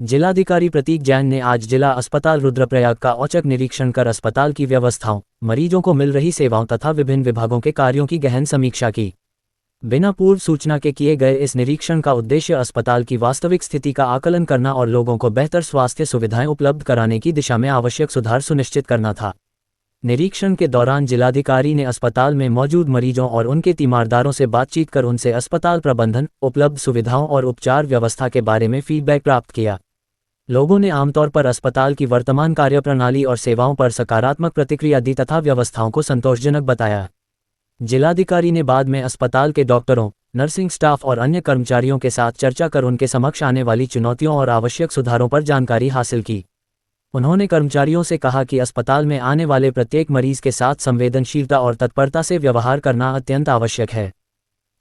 जिलाधिकारी प्रतीक जैन ने आज जिला अस्पताल रुद्रप्रयाग का औचक निरीक्षण कर अस्पताल की व्यवस्थाओं, मरीजों को मिल रही सेवाओं तथा विभिन्न विभागों के कार्यों की गहन समीक्षा की। बिना पूर्व सूचना के किए गए इस निरीक्षण का उद्देश्य अस्पताल की वास्तविक स्थिति का आकलन करना और लोगों को बेहतर स्वास्थ्य सुविधाएं उपलब्ध कराने की दिशा में आवश्यक सुधार सुनिश्चित करना था। निरीक्षण के दौरान जिलाधिकारी ने अस्पताल में मौजूद मरीजों और उनके तीमारदारों से बातचीत कर उनसे अस्पताल प्रबंधन, उपलब्ध सुविधाओं और उपचार व्यवस्था के बारे में फीडबैक प्राप्त किया। लोगों ने आमतौर पर अस्पताल की वर्तमान कार्यप्रणाली और सेवाओं पर सकारात्मक प्रतिक्रिया दी तथा व्यवस्थाओं को संतोषजनक बताया। जिलाधिकारी ने बाद में अस्पताल के डॉक्टरों, नर्सिंग स्टाफ और अन्य कर्मचारियों के साथ चर्चा कर उनके समक्ष आने वाली चुनौतियों और आवश्यक सुधारों पर जानकारी हासिल की। उन्होंने कर्मचारियों से कहा कि अस्पताल में आने वाले प्रत्येक मरीज के साथ संवेदनशीलता और तत्परता से व्यवहार करना अत्यंत आवश्यक है।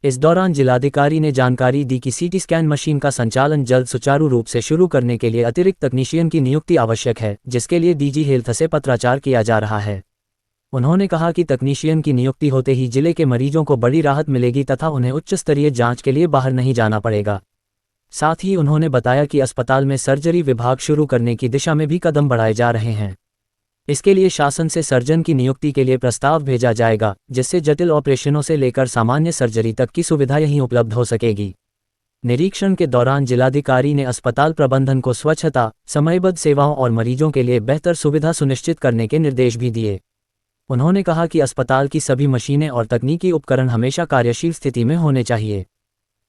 इस दौरान जिलाधिकारी ने जानकारी दी कि सीटी स्कैन मशीन का संचालन जल्द सुचारू रूप से शुरू करने के लिए अतिरिक्त तकनीशियन की नियुक्ति आवश्यक है, जिसके लिए डीजी हेल्थ से पत्राचार किया जा रहा है। उन्होंने कहा कि तकनीशियन की नियुक्ति होते ही जिले के मरीजों को बड़ी राहत मिलेगी तथा उन्हें उच्च स्तरीय जांच के लिए बाहर नहीं जाना पड़ेगा। साथ ही उन्होंने बताया कि अस्पताल में सर्जरी विभाग शुरू करने की दिशा में भी कदम बढ़ाए जा रहे हैं। इसके लिए शासन से सर्जन की नियुक्ति के लिए प्रस्ताव भेजा जाएगा, जिससे जटिल ऑपरेशनों से लेकर सामान्य सर्जरी तक की सुविधा यहीं उपलब्ध हो सकेगी। निरीक्षण के दौरान जिलाधिकारी ने अस्पताल प्रबंधन को स्वच्छता, समयबद्ध सेवाओं और मरीजों के लिए बेहतर सुविधा सुनिश्चित करने के निर्देश भी दिए। उन्होंने कहा कि अस्पताल की सभी मशीनें और तकनीकी उपकरण हमेशा कार्यशील स्थिति में होने चाहिए।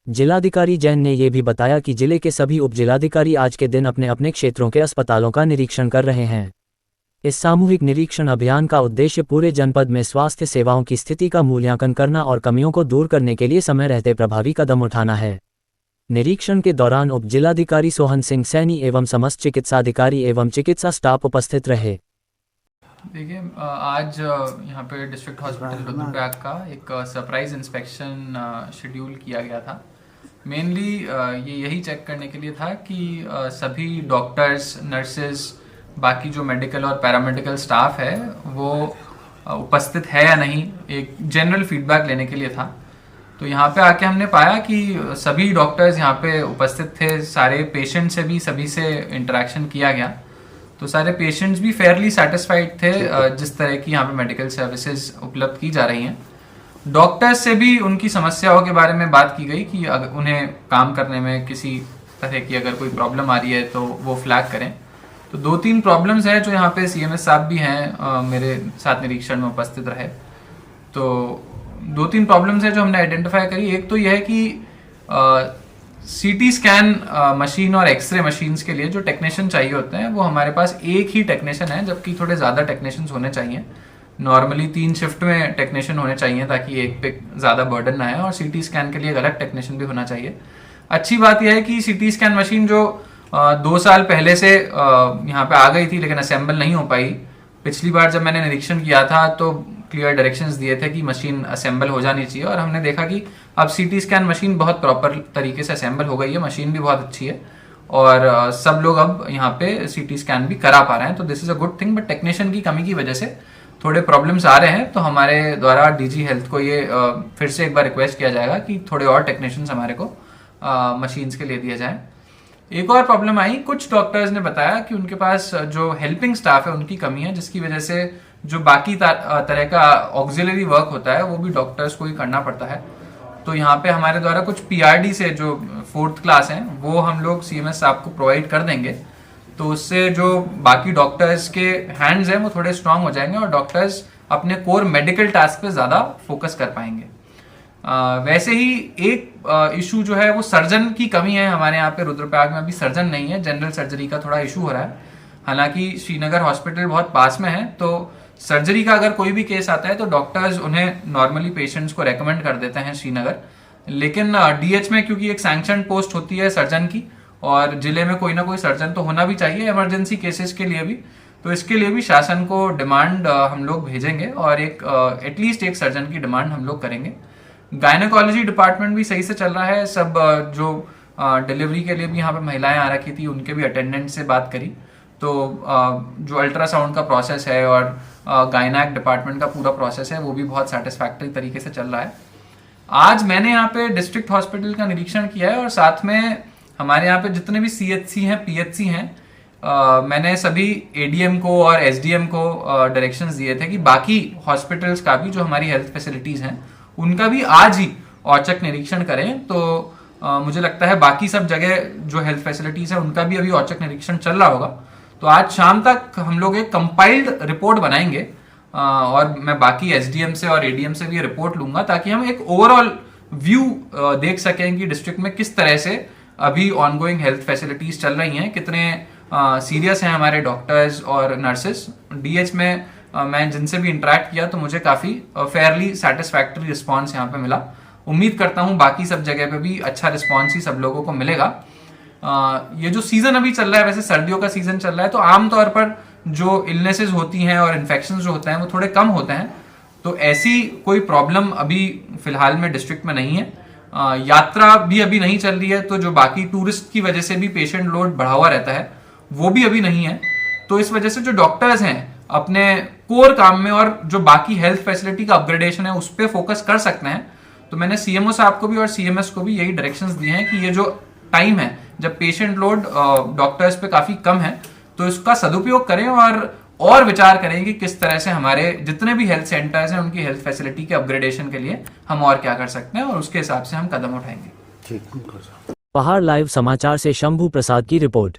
जिलाधिकारी जैन ने यह भी बताया कि जिले के सभी उपजिलाधिकारी आज के दिन अपने अपने क्षेत्रों के अस्पतालों का निरीक्षण कर रहे हैं। इस सामूहिक निरीक्षण अभियान का उद्देश्य पूरे जनपद में स्वास्थ्य सेवाओं की स्थिति का मूल्यांकन करना और कमियों को दूर करने के लिए समय रहते प्रभावी कदम उठाना है। निरीक्षण के दौरान उप जिलाधिकारी सोहन सिंह सैनी एवं समस्त चिकित्साधिकारी एवं चिकित्सा स्टाफ उपस्थित रहे। देखिए, आज यहाँ पे डिस्ट्रिक्ट हॉस्पिटल रुद्रप्रयाग का एक सरप्राइज इंस्पेक्शन शेड्यूल किया गया था। मेनली ये यही चेक करने के लिए था कि सभी डॉक्टर्स, नर्सेज, बाकी जो मेडिकल और पैरामेडिकल स्टाफ है वो उपस्थित है या नहीं, एक जनरल फीडबैक लेने के लिए था। तो यहाँ पे आके हमने पाया कि सभी डॉक्टर्स यहाँ पे उपस्थित थे। सारे पेशेंट से भी सभी से इंटरेक्शन किया गया, तो सारे पेशेंट्स भी फेयरली सेटिस्फाइड थे जिस तरह की यहाँ पे मेडिकल सर्विसेज उपलब्ध की जा रही हैं। डॉक्टर्स से भी उनकी समस्याओं के बारे में बात की गई कि अगर उन्हें काम करने में किसी तरह की अगर कोई प्रॉब्लम आ रही है तो वो फ्लैग करें। तो 2-3 प्रॉब्लम्स हैं जो यहाँ पे सीएमएस साहब भी हैं, मेरे साथ निरीक्षण में उपस्थित रहे। तो 2-3 प्रॉब्लम्स हैं जो हमने आइडेंटिफाई करी। एक तो यह है कि सीटी स्कैन मशीन और एक्सरे मशीन्स के लिए जो टेक्नीशियन चाहिए होते हैं वो हमारे पास एक ही टेक्नीशियन है, जबकि थोड़े ज़्यादा टेक्नीशियंस होने चाहिए। नॉर्मली 3 शिफ्ट में टेक्नीशियन होने चाहिए ताकि एक पे ज़्यादा बर्डन ना आए, और सीटी स्कैन के लिए एक अलग टेक्नीशियन भी होना चाहिए। अच्छी बात यह है कि सीटी स्कैन मशीन जो 2 साल पहले से यहाँ पे आ गई थी लेकिन असेंबल नहीं हो पाई। पिछली बार जब मैंने निरीक्षण किया था तो क्लियर डायरेक्शंस दिए थे कि मशीन असेंबल हो जानी चाहिए, और हमने देखा कि अब सीटी स्कैन मशीन बहुत प्रॉपर तरीके से असेंबल हो गई है। मशीन भी बहुत अच्छी है और सब लोग अब यहाँ पे सीटी स्कैन भी करा पा रहे हैं, तो this is a good thing. But technician की कमी की वजह से थोड़े प्रॉब्लम्स आ रहे हैं, तो हमारे द्वारा डीजी हेल्थ को ये फिर से एक बार रिक्वेस्ट किया जाएगा कि थोड़े और टेक्नीशियंस हमारे को मशीन्स के लिए दिए जाएं। एक और प्रॉब्लम आई, कुछ डॉक्टर्स ने बताया कि उनके पास जो हेल्पिंग स्टाफ है उनकी कमी है, जिसकी वजह से जो बाकी तरह का ऑक्सिलरी वर्क होता है वो भी डॉक्टर्स को ही करना पड़ता है। तो यहाँ पे हमारे द्वारा कुछ पीआरडी से जो 4th क्लास हैं वो हम लोग सीएमएस साहब को प्रोवाइड कर देंगे, तो उससे जो बाकी डॉक्टर्स के हैंड्स हैं वो थोड़े स्ट्रांग हो जाएंगे और डॉक्टर्स अपने कोर मेडिकल टास्क पे ज़्यादा फोकस कर पाएंगे। वैसे ही एक इशू जो है वो सर्जन की कमी है। हमारे यहाँ पे रुद्रप्रयाग में अभी सर्जन नहीं है, जनरल सर्जरी का थोड़ा इशू हो रहा है। हालांकि श्रीनगर हॉस्पिटल बहुत पास में है, तो सर्जरी का अगर कोई भी केस आता है तो डॉक्टर्स उन्हें नॉर्मली पेशेंट्स को रेकमेंड कर देते हैं श्रीनगर, लेकिन डीएच में क्योंकि एक सैंक्शन पोस्ट होती है सर्जन की, और जिले में कोई ना कोई सर्जन तो होना भी चाहिए इमरजेंसी केसेस के लिए भी, तो इसके लिए भी शासन को डिमांड हम लोग भेजेंगे और एक एटलीस्ट एक सर्जन की डिमांड हम लोग करेंगे। गायनेकोलॉजी डिपार्टमेंट भी सही से चल रहा है। सब जो डिलीवरी के लिए भी यहाँ पे महिलाएं आ रखी थी उनके भी अटेंडेंट से बात करी, तो जो अल्ट्रासाउंड का प्रोसेस है और गायनेक डिपार्टमेंट का पूरा प्रोसेस है वो भी बहुत सेटिस्फैक्टरी तरीके से चल रहा है। आज मैंने यहाँ पे डिस्ट्रिक्ट हॉस्पिटल का निरीक्षण किया है और साथ में हमारे यहाँ पे जितने भी सीएचसी हैं, पीएचसी हैं, मैंने सभी एडीएम को और एसडीएम को डायरेक्शंस दिए थे कि बाकी हॉस्पिटल्स का भी, जो हमारी हेल्थ फैसिलिटीज हैं, उनका भी आज ही औचक निरीक्षण करें। तो मुझे लगता है बाकी सब जगह जो हेल्थ फैसिलिटीज है उनका भी अभी औचक निरीक्षण चल रहा होगा। तो आज शाम तक हम लोग एक कंपाइल्ड रिपोर्ट बनाएंगे और मैं बाकी एसडीएम से और एडीएम से भी रिपोर्ट लूंगा, ताकि हम एक ओवरऑल व्यू देख सकें कि डिस्ट्रिक्ट में किस तरह से अभी ऑनगोइंग हेल्थ फैसिलिटीज चल रही हैं, कितने सीरियस हैं हमारे डॉक्टर्स और नर्सेस। डीएच में मैं जिनसे भी इंटरेक्ट किया तो मुझे काफ़ी फेयरली सेटिस्फैक्टरी रिस्पॉन्स यहाँ पे मिला। उम्मीद करता हूँ बाकी सब जगह पे भी अच्छा रिस्पॉन्स ही सब लोगों को मिलेगा। ये जो सीजन अभी चल रहा है, वैसे सर्दियों का सीजन चल रहा है, तो आमतौर पर जो इलनेसेस होती हैं और इन्फेक्शन जो होते हैं वो थोड़े कम होते हैं। तो ऐसी कोई प्रॉब्लम अभी फिलहाल में डिस्ट्रिक्ट में नहीं है। यात्रा भी अभी नहीं चल रही है, तो जो बाकी टूरिस्ट की वजह से भी पेशेंट लोड बढ़ा हुआ रहता है वो भी अभी नहीं है। तो इस वजह से जो डॉक्टर्स हैं अपने कोर काम में और जो बाकी हेल्थ फैसिलिटी का अपग्रेडेशन है उस पर फोकस कर सकते हैं। तो मैंने सीएमओ साहब को भी और सीएमएस को भी यही डायरेक्शंस दिए हैं कि ये जो टाइम है जब पेशेंट लोड डॉक्टर्स पे काफी कम है, तो इसका सदुपयोग करें और विचार करें कि किस तरह से हमारे जितने भी हेल्थ सेंटर्स हैं उनकी हेल्थ फैसिलिटी के अपग्रेडेशन के लिए हम और क्या कर सकते हैं, और उसके हिसाब से हम कदम उठाएंगे। पहाड़ लाइव समाचार से शंभू प्रसाद की रिपोर्ट।